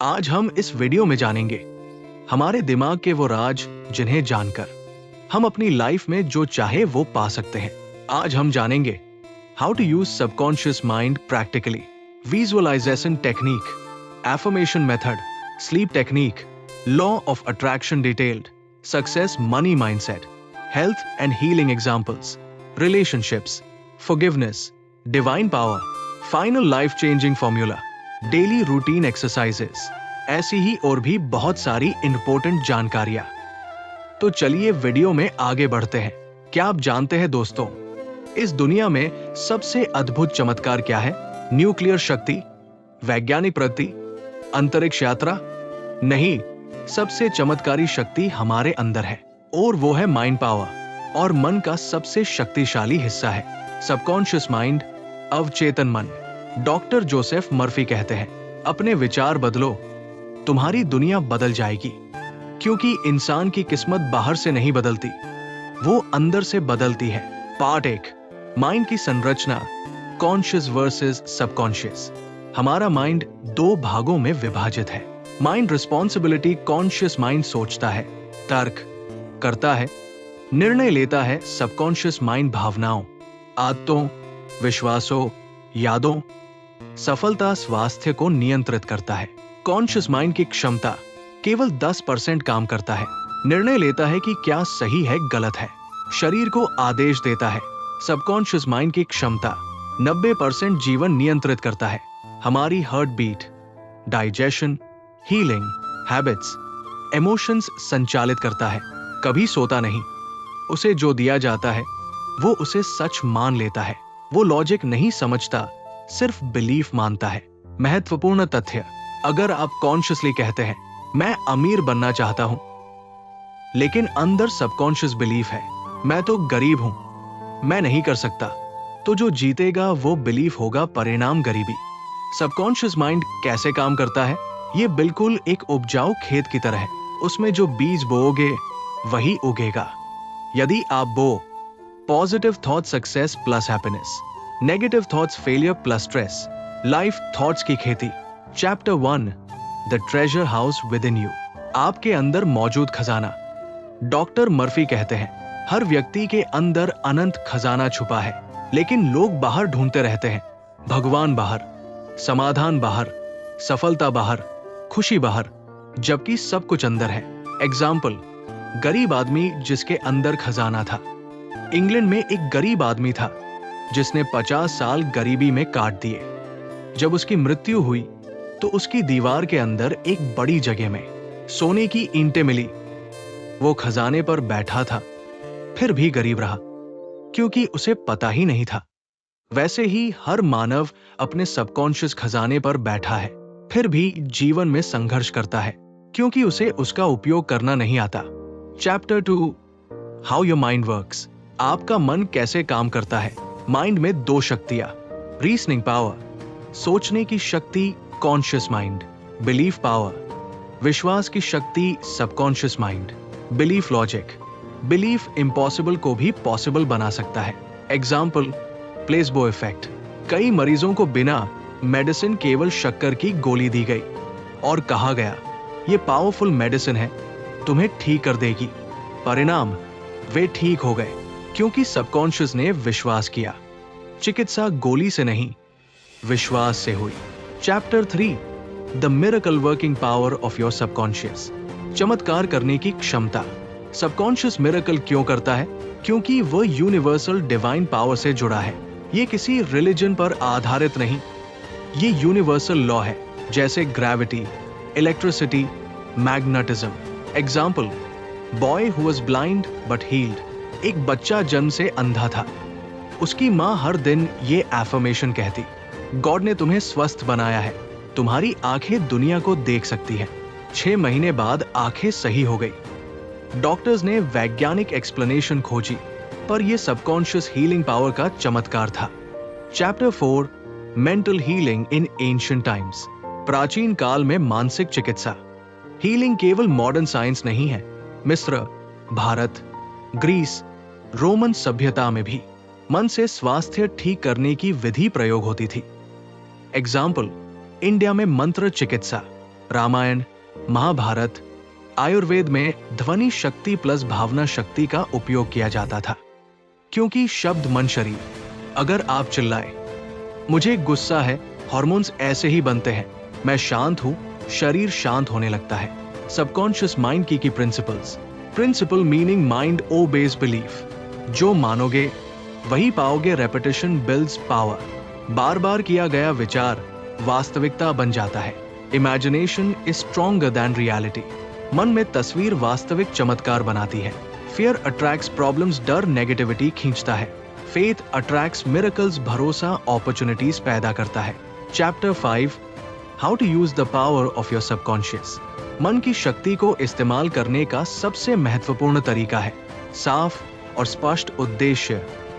आज हम इस वीडियो में जानेंगे हमारे दिमाग के वो राज जिन्हें जानकर हम अपनी लाइफ में जो चाहे वो पा सकते हैं। आज हम जानेंगे how to use subconscious mind practically, visualisation technique, affirmation method, sleep technique, law of attraction detailed, success money mindset, health and healing examples, relationships, forgiveness, divine power, final life changing formula, daily routine exercises, ऐसी ही और भी बहुत सारी important जानकारियां। तो चलिए video में आगे बढ़ते हैं। क्या आप जानते हैं दोस्तों, इस दुनिया में सबसे अद्भुत चमत्कार क्या है? न्यूक्लियर शक्ति, वैज्ञानिक प्रगति, अंतरिक्ष यात्रा? नहीं, सबसे चमत्कारी शक्ति हमारे अंदर है और वो है माइंड पावर। और मन का सबसे शक्तिशाली हिस्सा है सबकॉन्शियस माइंड, अवचेतन मन। डॉक्टर जोसेफ मर्फी कहते हैं, अपने विचार बदलो, तुम्हारी दुनिया बदल जाएगी। क्योंकि इंसान की किस्मत बाहर से नहीं बदलती, वो अंदर से बदलती है। पार्ट 1, माइंड की संरचना, कॉन्शियस वर्सेस सबकॉन्शियस। हमारा माइंड दो भागों में विभाजित है। माइंड रिस्पॉन्सिबिलिटी, कॉन्शियस माइंड सोचता है, तर्क करता है, निर्णय लेता है। सबकॉन्शियस माइंड भावनाओं, आदतों, विश्वासों, यादों, सफलता, स्वास्थ्य को नियंत्रित करता है। कॉन्शियस माइंड की क्षमता केवल 10% काम करता है। निर्णय लेता है कि क्या सही है, गलत है, शरीर को आदेश देता है। सबकॉन्शियस माइंड की क्षमता 90% जीवन नियंत्रित करता है। हमारी heartbeat, digestion, healing, habits, emotions संचालित करता है। कभी सोता नहीं, उसे जो दिया जाता है वो उसे सच मान लेता है। वो लॉजिक नहीं समझता, सिर्फ बिलीफ मानता है। महत्वपूर्ण तथ्य, अगर आप कॉन्शियसली कहते हैं मैं अमीर बनना चाहता हूं, लेकिन अंदर सबकॉन्शियस बिलीफ है मैं तो गरीब हूं, मैं नहीं कर सकता, तो जो जीतेगा वो बिलीफ होगा, परिणाम गरीबी। सबकॉन्शियस माइंड कैसे काम करता है? ये बिल्कुल एक उपजाऊ खेत की तरह है। उसमें जो बीज बोओगे वही उगेगा। यदि आप बो positive thought success plus happiness, negative thoughts failure plus stress, life thoughts की खेती। Chapter 1, the treasure house with in you, आपके अंदर मौजूद खजाना। डॉक्टर मर्फी कहते हैं, हर व्यक्ति के अंदर अनंत खजाना छुपा है, लेकिन लोग बाहर ढूंढते रहते हैं। भगवान बाहर, समाधान बाहर, सफलता बाहर, खुशी बाहर, जबकि सब कुछ अंदर है। एग्जाम्पल, गरीब आदमी जिसके अंदर खजाना था। इंग्लैंड में एक गरीब आदमी था जिसने 50 साल गरीबी में काट दिए। जब उसकी मृत्यु हुई तो उसकी दीवार के अंदर एक बड़ी जगह में सोने की ईंटें मिली। वो खजाने पर बैठा था, फिर भी गरीब रहा, क्योंकि उसे पता ही नहीं था। वैसे ही हर मानव अपने सबकॉन्शियस खजाने पर बैठा है, फिर भी जीवन में संघर्ष करता है, क्योंकि उसे उसका उपयोग करना नहीं आता। Chapter 2, how your mind works, आपका मन कैसे काम करता है। माइंड में दो शक्तियां, रीजनिंग पावर, सोचने की शक्ति, कॉन्शियस माइंड, बिलीफ पावर, विश्वास की शक्ति, subconscious mind, belief logic. Belief impossible को भी पॉसिबल बना सकता है। Example, placebo effect. कई मरीजों को बिना मेडिसिन केवल शक्कर की गोली दी गई और कहा गया ये पावरफुल मेडिसिन है, तुम्हें ठीक कर देगी। परिणाम, वे ठीक हो गए, क्योंकि सबकॉन्शियस ने विश्वास किया। चिकित्सा गोली से नहीं, विश्वास से हुई। Chapter 3, the miracle working power of your subconscious, चमत्कार करने की क्षमता। सबकॉन्शियस मिरेकल क्यों करता है? क्योंकि वह यूनिवर्सल डिवाइन पावर से जुड़ा है। ये किसी रिलीजन पर आधारित नहीं, ये यूनिवर्सल लॉ है, जैसे gravity, electricity, magnetism. Example, boy who was blind but healed. एक बच्चा जन्म से अंधा था, उसकी माँ हर दिन ये एफर्मेशन कहती, गॉड ने तुम्हें स्वस्थ बनाया है, तुम्हारी आंखें दुनिया को देख सकती हैं। 6 महीने बाद आंखें सही हो गई। डॉक्टर्स ने वैज्ञानिक एक्सप्लेनेशन खोजी, पर यह सबकॉन्शियस हीलिंग पावर का चमत्कार था। Chapter 4, mental healing in ancient times, प्राचीन काल में मानसिक चिकित्सा। हीलिंग केवल मॉडर्न साइंस नहीं है, मिस्र, भारत, ग्रीस, रोमन सभ्यता में भी मन से स्वास्थ्य ठीक करने की विधि प्रयोग होती थी। एग्जाम्पल, इंडिया में मंत्र चिकित्सा, रामायण, महाभारत, आयुर्वेद में ध्वनि शक्ति प्लस भावना शक्ति का उपयोग किया जाता था, क्योंकि शब्द मन शरीर। अगर आप चिल्लाए, मुझे गुस्सा है, हार्मोन्स ऐसे ही बनते हैं, मैं शांत हूं, शरीर शांत होने लगता है। सबकॉन्शियस माइंड की principles. Principle meaning mind obeys belief. जो मानोगे वही पाओगे। Repetition builds power. बार बार किया गया विचार वास्तविकता बन जाता है। Imagination is stronger than reality. मन में तस्वीर वास्तविक चमत्कार बनाती है। Fear attracts problems. डर नेगेटिविटी खींचता है। Faith attracts miracles. भरोसा अपॉर्चुनिटीज पैदा करता है। Chapter 5, how to use the power of your subconscious. मन की शक्ति को इस्तेमाल करने का सबसे महत्वपूर्ण तरीका है साफ और स्पष्ट उद्देश्य,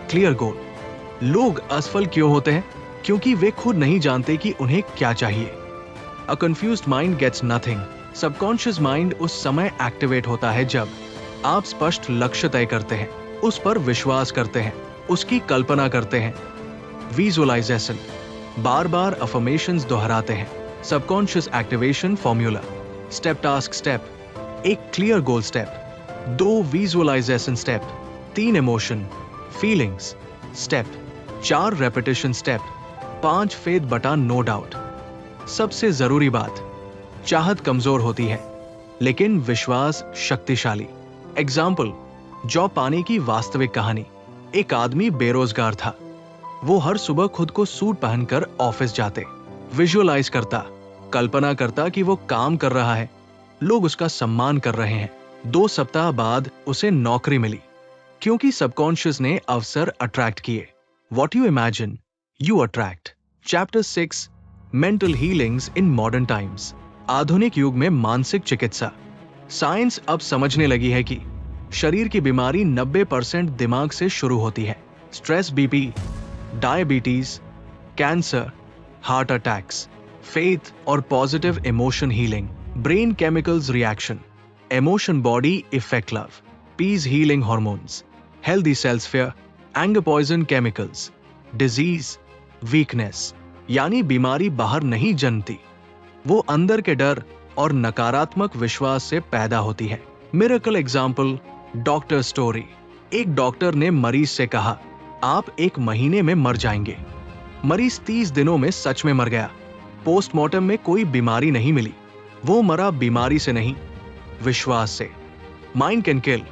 क्लियर गोल। लोग असफल क्यों होते हैं? क्योंकि वे खुद नहीं जानते कि उन्हें क्या चाहिए। A confused mind gets nothing. Subconscious mind उस समय एक्टिवेट होता है जब आप स्पष्ट लक्ष्य तय करते हैं, उस पर विश्वास करते हैं, उसकी कल्पना करते हैं। विजुअलाइजेशन, बार बार अफर्मेशंस दोहराते हैं। Subconscious activation formula. Step task step, एक clear goal step, 2 visualization step, 3 emotion feelings step, 4 repetition step, 5 faith बटा नो डाउट। सबसे जरूरी बात, चाहत कमजोर होती है लेकिन विश्वास शक्तिशाली। एग्जाम्पल, जॉब पाने की वास्तविक कहानी। एक आदमी बेरोजगार था। वो हर सुबह खुद को सूट पहनकर ऑफिस जाते, विजुअलाइज करता, कल्पना करता कि वो काम कर रहा है, लोग उसका सम्मान कर रहे हैं। 2 सप्ताह बाद उसे नौकरी मिली, क्योंकि सबकॉन्शियस ने अवसर अट्रैक्ट किए। What you imagine you attract. Chapter 6, mental healings in modern times. आधुनिक युग में मानसिक चिकित्सा। साइंस अब समझने लगी है कि शरीर की बीमारी 90% दिमाग से शुरू होती है। Stress, BP, diabetes, cancer, heart attacks. Faith और positive emotion healing. Brain chemicals reaction, emotion body effect love, peace healing hormones, healthy cells fear, anger poison chemicals. Disease, weakness, यानी बीमारी बाहर नहीं जन्मती, वो अंदर के डर और नकारात्मक विश्वास से पैदा होती है। Miracle example, doctor story. एक डॉक्टर ने मरीज से कहा, आप 1 महीने में मर जाएंगे। मरीज 30 दिनों में सच में मर गया। पोस्टमार्टम में कोई बीमारी नहीं मिली। वो मरा बीमारी से नहीं, विश्वास से। Mind can kill,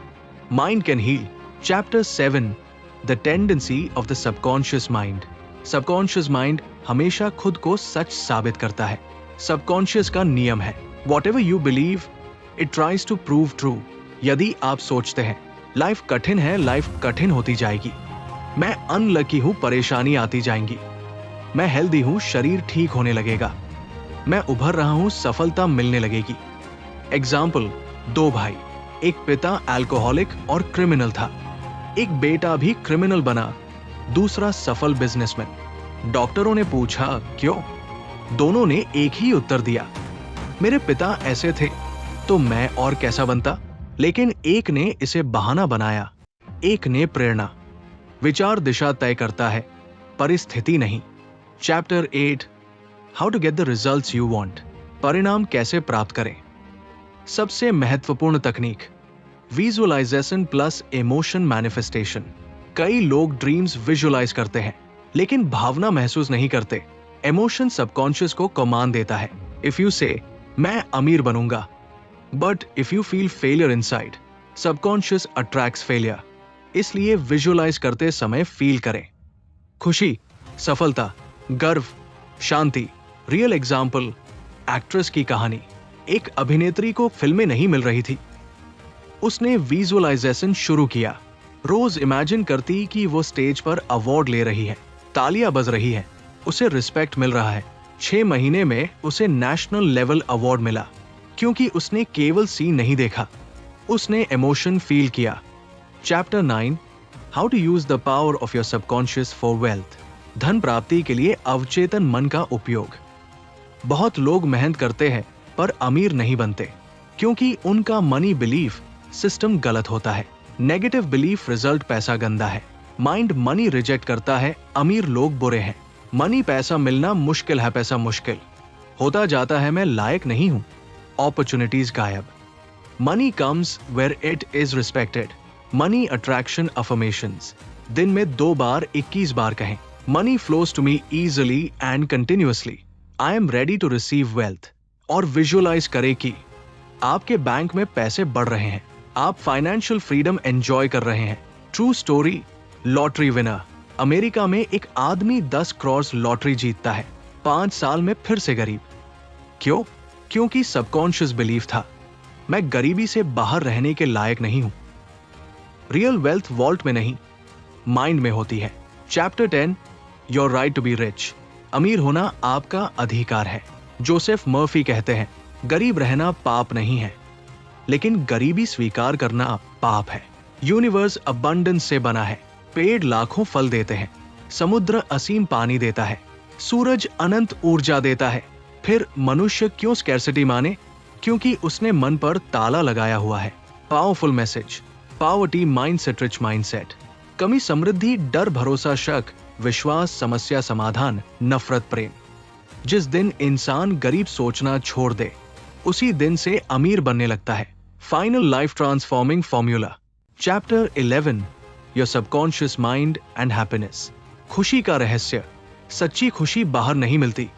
mind can heal. Chapter 7, the tendency of the subconscious mind. सबकॉन्शियस माइंड हमेशा खुद को सच साबित करता है। सबकॉन्शियस का नियम है, whatever you believe it tries to prove true. यदि आप सोचते हैं लाइफ कठिन है, लाइफ कठिन होती जाएगी। मैं अनलकी हूं, परेशानी आती जाएंगी। मैं हेल्दी हूं, शरीर ठीक होने लगेगा। मैं उभर रहा हूं, सफलता मिलने लगेगी। एग्जाम्पल, 2 भाई, एक पिता अल्कोहलिक और क्रिमिनल था, एक बेटा भी क्रिमिनल बना, दूसरा सफल बिजनेसमैन। डॉक्टरों ने पूछा क्यों? दोनों ने एक ही उत्तर दिया, मेरे पिता ऐसे थे तो मैं और कैसा बनता। लेकिन एक ने इसे बहाना बनाया, एक ने प्रेरणा। विचार दिशा तय करता है, परिस्थिति नहीं। Chapter 8, how to get the results you want. परिणाम कैसे प्राप्त करें। सबसे महत्वपूर्ण तकनीक, विजुअलाइजेशन प्लस इमोशन मैनिफेस्टेशन। कई लोग ड्रीम्स विजुअलाइज करते हैं लेकिन भावना महसूस नहीं करते। इमोशन सबकॉन्शियस को कमांड देता है। इफ यू से मैं अमीर बनूंगा, but if you feel failure inside, subconscious attracts failure. इसलिए विजुअलाइज करते समय फील करें, खुशी, सफलता, गर्व, शांति। रियल एग्जाम्पल, एक्ट्रेस की कहानी। एक अभिनेत्री को फिल्में नहीं मिल रही थी। उसने विजुअलाइजेशन शुरू किया। रोज इमेजिन करती कि वो स्टेज पर अवार्ड ले रही है, तालियां बज रही है, उसे रिस्पेक्ट मिल रहा है। 6 महीने में उसे नेशनल लेवल अवार्ड मिला, क्योंकि उसने केवल सीन नहीं देखा, उसने इमोशन फील किया। Chapter 9, how to use the power of your subconscious for wealth. धन प्राप्ति के लिए अवचेतन मन का उपयोग। बहुत लोग मेहनत करते हैं पर अमीर नहीं बनते, क्योंकि उनका मनी बिलीफ सिस्टम गलत होता है। नेगेटिव बिलीफ रिजल्ट पैसा गंदा है। माइंड मनी रिजेक्ट करता है, अमीर लोग बुरे हैं। मनी पैसा मिलना मुश्किल है, पैसा मुश्किल होता जाता है, मैं लायक नहीं हूं। अपॉर्चुनिटीज गायब। Money comes where it is respected. Money attraction affirmations. दिन में 2 बार 21 बार कहें, money flows to me easily and continuously. I am ready to receive wealth. और विजुअलाइज करें कि आपके बैंक में पैसे बढ़ रहे हैं, आप फाइनेंशियल फ्रीडम एंजॉय कर रहे हैं। True story, lottery winner. America में एक आदमी 10 करोड़ लॉटरी जीतता है, 5 साल में फिर से गरीब। क्यों? क्योंकि सबकॉन्शियस बिलीफ था, मैं गरीबी से बाहर रहने के लायक नहीं हूं। रियल वेल्थ वॉल्ट में नहीं, माइंड में होती है। Chapter 10, your right to be rich. अमीर होना आपका अधिकार है। जोसेफ मर्फी कहते हैं, गरीब रहना पाप नहीं है, लेकिन गरीबी स्वीकार करना पाप है। यूनिवर्स अबंडेंस से बना है। पेड़ लाखों फल देते हैं, समुद्र असीम पानी देता है, सूरज अनंत ऊर्जा देता है। फिर मनुष्य क्यों स्कैर्सिटी माने? क्योंकि उसने मन पर ताला लगाया हुआ है। Powerful message, poverty mindset, rich mindset. कमी समृद्धि, डर भरोसा शक, विश्वास समस्या समाधान, नफरत प्रेम। जिस दिन इंसान गरीब सोचना छोड़ दे, उसी दिन से अमीर बनने लगता है। Final life transforming formula. Chapter 11, your subconscious mind and happiness. खुशी का रहस्य। सच्ची खुशी बाहर नहीं मिलती।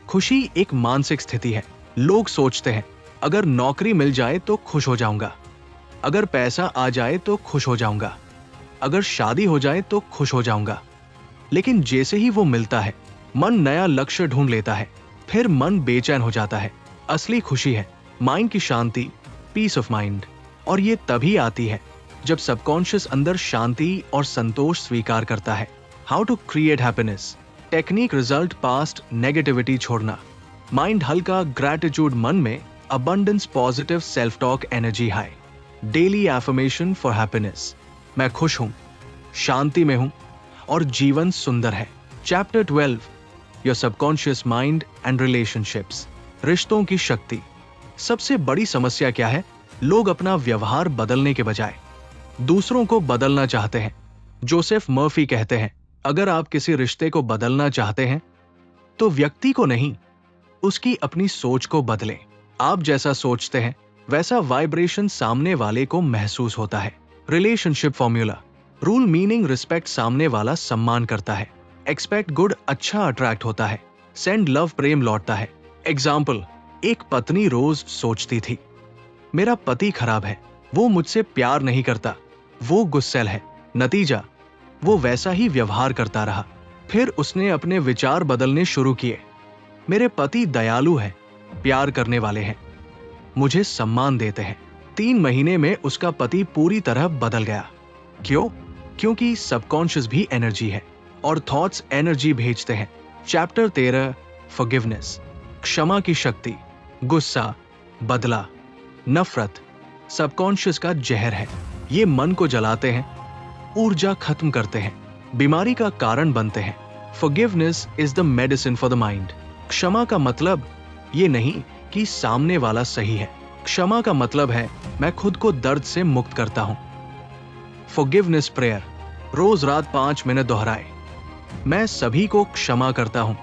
खुशी एक मानसिक स्थिति है। लोग सोचते हैं, अगर नौकरी मिल जाए तो खुश हो जाऊंगा, अगर पैसा आ जाए तो खुश हो जाऊंगा, अगर शादी हो जाए तो खुश हो जाऊंगा। लेकिन जैसे ही वो मिलता है, मन नया लक्ष्य ढूंढ लेता है, फिर मन बेचैन हो जाता है। असली खुशी है माइंड की शांति, पीस ऑफ माइंड। और ये तभी आती है जब सबकॉन्शियस अंदर शांति और संतोष स्वीकार करता है। How to create happiness. Technique, result, past negativity छोड़ना, माइंड हल्का, ग्रैटिट्यूड मन में, abundance, positive self talk, energy high. Daily affirmation for happiness. मैं खुश हूं, शांति में हूं और जीवन सुंदर है। Chapter 12, your subconscious mind and relationships. रिश्तों की शक्ति। सबसे बड़ी समस्या क्या है? लोग अपना व्यवहार बदलने के बजाय दूसरों को बदलना चाहते हैं। जोसेफ मर्फी कहते हैं, अगर आप किसी रिश्ते को बदलना चाहते हैं तो व्यक्ति को नहीं, उसकी अपनी सोच को बदलें। आप जैसा सोचते हैं वैसा वाइब्रेशन सामने वाले को महसूस होता है। Relationship formula. Rule, meaning, respect, सामने वाला सम्मान करता है। एक्सपेक्ट गुड, अच्छा अट्रैक्ट होता है। सेंड लव, प्रेम लौटता है। एग्जाम्पल, एक पत्नी रोज सोचती थी, मेरा पति खराब है, वो मुझसे प्यार नहीं करता, वो गुस्सैल है। नतीजा, वो वैसा ही व्यवहार करता रहा। फिर उसने अपने विचार बदलने शुरू किए। मेरे पति दयालु हैं, प्यार करने वाले हैं, मुझे सम्मान देते हैं। 3 महीने में उसका पति पूरी तरह बदल गया। क्यों? क्योंकि सबकॉन्शियस भी एनर्जी है और थॉट्स एनर्जी भेजते हैं। Chapter 13, forgiveness. क्षमा की शक्ति। गुस्सा, बदला, नफरत सबकॉन्शियस का जहर है। ये मन को जलाते हैं, ऊर्जा खत्म करते हैं, बीमारी का कारण बनते हैं। Forgiveness is the medicine for the mind. क्षमा का मतलब ये नहीं कि सामने वाला सही है। क्षमा का मतलब है मैं खुद को दर्द से मुक्त करता हूं। Forgiveness prayer. रोज रात 5 मिनट दोहराए, मैं सभी को क्षमा करता हूं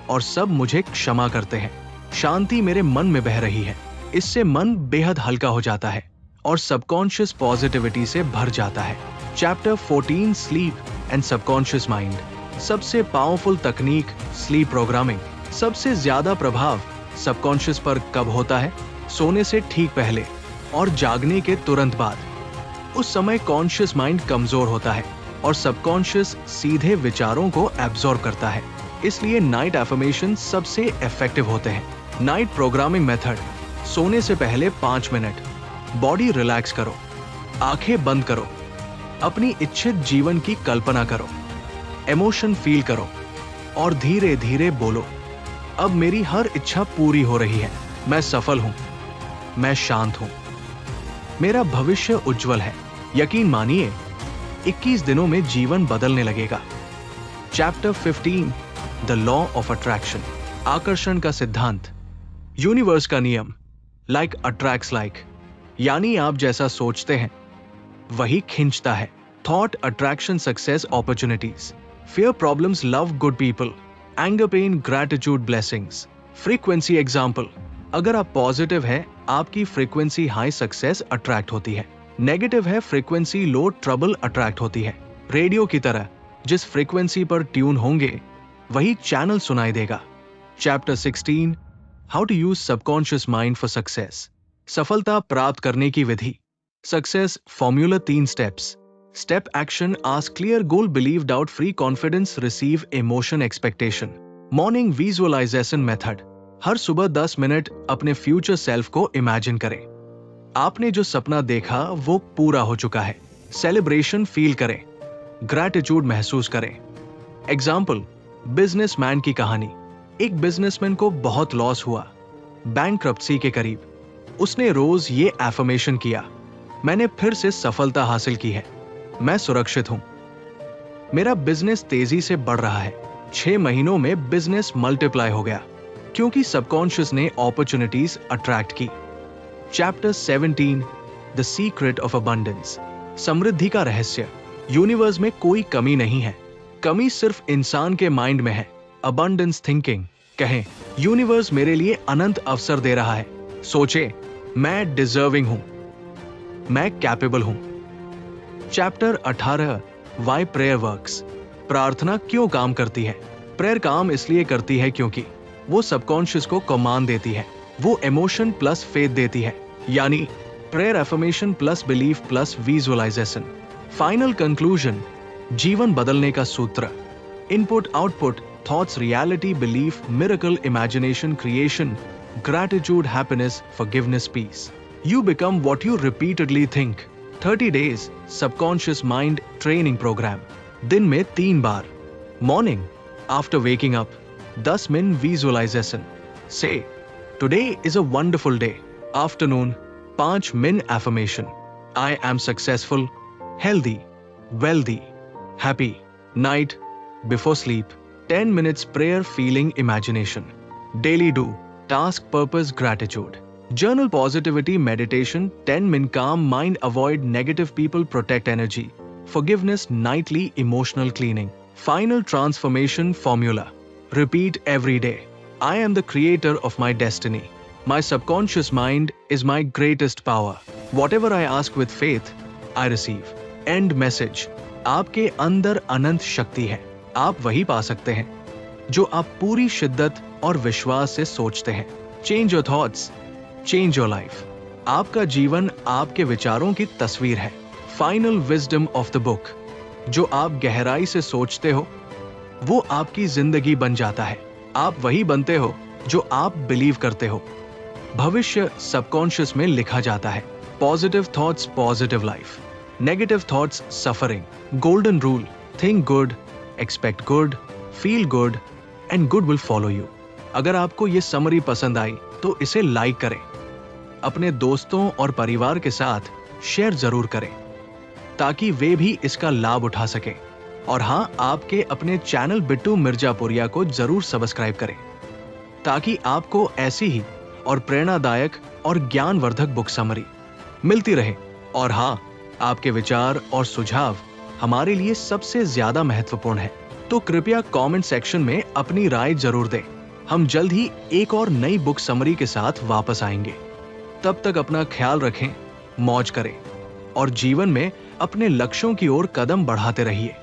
और सब मुझे क्षमा करते हैं। शांति मेरे मन में बह रही है। इससे मन बेहद हल्का हो जाता है और सबकॉन्शियस पॉजिटिविटी से भर जाता है। Chapter 14, sleep and subconscious mind. सबसे पावरफुल तकनीक स्लीप प्रोग्रामिंग। सबसे ज्यादा प्रभाव सबकॉन्शियस पर कब होता है? सोने से ठीक पहले और जागने के तुरंत बाद। उस समय कॉन्शियस माइंड कमजोर होता है और सबकॉन्शियस सीधे विचारों को एब्जॉर्ब करता है। इसलिए नाइट एफर्मेशन सबसे इफेक्टिव होते हैं। Night programming method. सोने से पहले 5 मिनट बॉडी रिलैक्स करो, आंखें बंद करो, अपनी इच्छित जीवन की कल्पना करो, इमोशन फील करो और धीरे धीरे बोलो, अब मेरी हर इच्छा पूरी हो रही है, मैं सफल हूं, मैं शांत हूं, मेरा भविष्य उज्जवल है। यकीन मानिए 21 दिनों में जीवन बदलने लगेगा। Chapter 15, the law of attraction. आकर्षण का सिद्धांत। यूनिवर्स का नियम, लाइक अट्रैक्ट्स लाइक, यानी आप जैसा सोचते हैं वही खींचता है। Thought attraction success opportunities. Fear problems love good people. Anger pain gratitude blessings. Frequency example, अगर आप पॉजिटिव है, आपकी फ्रीक्वेंसी हाई सक्सेस अट्रैक्ट होती है। नेगेटिव है, फ्रीक्वेंसी लो ट्रबल अट्रैक्ट होती है। रेडियो की तरह जिस फ्रीक्वेंसी पर ट्यून होंगे वही चैनल सुनाई देगा। Chapter 16, how to use subconscious mind for success. सफलता प्राप्त करने की विधि। Success formula 3 steps. Step action, ask clear goal, believe doubt free, confidence, receive emotion, expectation. Morning visualization method. हर सुबह 10 मिनट अपने फ्यूचर सेल्फ को इमेजिन करें। आपने जो सपना देखा वो पूरा हो चुका है। सेलिब्रेशन फील करें, ग्रैटिट्यूड महसूस करें। एग्जाम्पल, बिजनेसमैन की कहानी। एक बिजनेसमैन को बहुत लॉस हुआ, बैंकरप्सी के करीब। उसने रोज ये एफर्मेशन किया, मैंने फिर से सफलता हासिल की है, मैं सुरक्षित हूं, मेरा बिजनेस तेजी से बढ़ रहा है। 6 महीनों में बिजनेस मल्टीप्लाई हो गया क्योंकि सबकॉन्शियस ने अपॉर्चुनिटीज अट्रैक्ट की। Chapter 17, the secret of abundance. समृद्धि का रहस्य। यूनिवर्स में कोई कमी नहीं है, कमी सिर्फ इंसान के माइंड में है। Abundance thinking. कहें, यूनिवर्स मेरे लिए अनंत अवसर दे रहा है। सोचे, मैं डिजर्विंग हूं, मैं कैपेबल हूं। Chapter 18, why prayer works. प्रार्थना क्यों काम करती है। प्रेयर काम इसलिए करती है क्योंकि वो सबकॉन्शियस को कमांड देती है, वो इमोशन प्लस फेथ देती है, यानी prayer affirmation plus belief plus visualisation. Final conclusion, जीवन बदलने का सूत्र। Input output, thoughts reality, belief miracle, imagination creation, gratitude happiness, forgiveness peace. You become what you repeatedly think. 30 days subconscious mind training program. दिन में 3 बार। Morning, after waking up, 10 min visualization. Say, today is a wonderful day. Afternoon, 5 min affirmation. I am successful, healthy, wealthy, happy. Night, before sleep, 10 minutes prayer feeling imagination. Daily do, task purpose gratitude. Journal positivity meditation, 10 min calm mind, avoid negative people, protect energy. Forgiveness nightly emotional cleaning. Final transformation formula. Repeat every day. I am the creator of my destiny. My subconscious mind is my greatest power. Whatever I ask with faith, I receive. End message. आपके अंदर अनंत शक्ति है। आप वही पा सकते हैं जो आप पूरी शिद्दत और विश्वास से सोचते हैं। Change your thoughts. Change your life. आपका जीवन आपके विचारों की तस्वीर है। Final wisdom of the book. जो आप गहराई से सोचते हो वो आपकी जिंदगी बन जाता है। आप वही बनते हो जो आप बिलीव करते हो। भविष्य सबकॉन्शियस में लिखा जाता है। Positive thoughts positive life, negative thoughts suffering. Golden rule, think good, expect good, feel good and good will follow you. अगर आपको ये समरी पसंद आई तो इसे लाइक करें, अपने दोस्तों और परिवार के साथ शेयर जरूर करें ताकि वे भी इसका लाभ उठा सकें। और हाँ, आपके अपने चैनल बिट्टू मिर्जापुरिया को जरूर सब्सक्राइब करें ताकि आपको ऐसी ही और प्रेरणादायक और ज्ञानवर्धक बुक समरी मिलती रहे। और हाँ, आपके विचार और सुझाव हमारे लिए सबसे ज्यादा महत्वपूर्ण है, तो कृपया कमेंट सेक्शन में अपनी राय जरूर दें। हम जल्द ही एक और नई बुक समरी के साथ वापस आएंगे। तब तक अपना ख्याल रखें, मौज करें और जीवन में अपने लक्ष्यों की ओर कदम बढ़ाते रहिए।